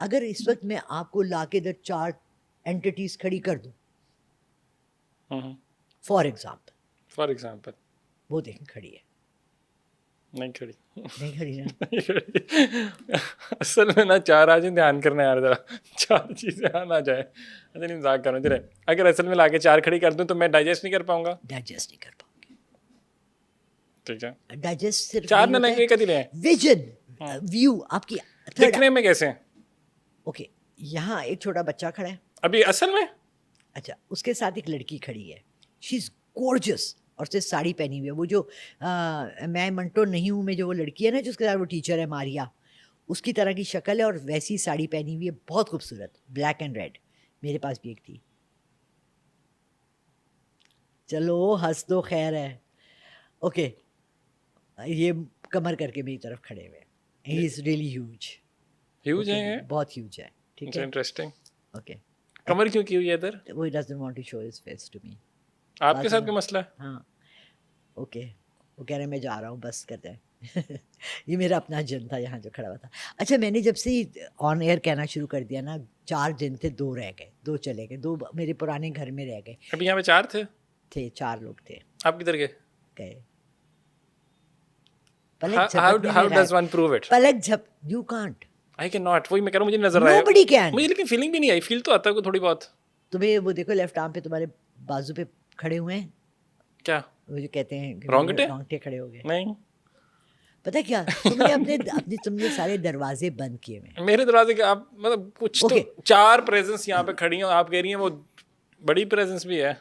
अगर इस वक्त मैं आपको लाके इधर 4 एंटिटीज खड़ी कर दूं, फॉर एग्जाम्पल, वो देखें खड़ी है, नहीं खड़ी नहीं खड़ी ना? नहीं खड़ी। असल में ना 4 आज ध्यान करना यार, जरा 4 चीजें आ जाए। अच्छा नहीं, मजाक कर रहा हूँ। जरा अगर असल में लाके 4 खड़ी कर दूं तो मैं डाइजेस्ट नहीं कर पाऊंगा। डाइजेस्ट नहीं कर पाओगे। ठीक है, डाइजेस्ट सिर्फ 4 नहीं ना होता नहीं कदी रहे है, विजन, व्यू आपकी थर्ड। दिखने में कैसे? ओके, यहाँ एक छोटा बच्चा खड़ा है, अभी असल में अच्छा, उसके साथ एक लड़की खड़ी है, शी इज गॉर्जियस, और उसने साड़ी पहनी हुई है। वो जो मैं मंटो नहीं हूँ में जो वो लड़की है ना जिसके साथ वो टीचर है मारिया, उसकी तरह की शक्ल है और वैसी साड़ी पहनी हुई है, बहुत खूबसूरत, ब्लैक एंड रेड। मेरे पास भी एक थी। चलो हंस दो, खैर है। ओके, ये कमर करके मेरी तरफ खड़े हुए, he is really huge. Huge है, बहुत ह्यूज है, ठीक है, इंटरेस्टिंग। ओके। कमर क्यों की हुई है इधर? वो doesn't want to show his face to me. आपके साथ क्या मसला है? हाँ, ओके, वो कह रहे मैं जा रहा हूँ, बस कर जाए। ये मेरा अपना जिन था यहाँ जो खड़ा हुआ था। अच्छा, मैंने जब से ऑन एयर कहना शुरू कर दिया ना, 4 जिन थे, 2 रह गए, 2 चले गए, 2 मेरे पुराने घर में रह गए अभी यहाँ पे 4 थे, थे, 4 लोग थे, आप किधर गए? गए। How does one prove it? पलक झप, यू कांट, I cannot, वही मैं कह रहा हूँ, मुझे नजर आया, नोबडी कैन। मुझे लेकिन फीलिंग भी नहीं आई, फील तो आता है थोड़ी बहुत। तुम्हें वो देखो लेफ्ट आर्म पे, तुम्हारे बाजू पे खड़े हुए हैं, क्या वो जो कहते हैं रोंगटे? रोंगटे खड़े हो गए। नहीं, पता क्या, तुमने अपने तुमने सारे दरवाजे बंद किए हुए। मेरे दरवाजे के आप मतलब कुछ तो 4 प्रेजेंस यहाँ पे खड़ी हैं, आप कह रही हैं वो बड़ी प्रेजेंस भी है।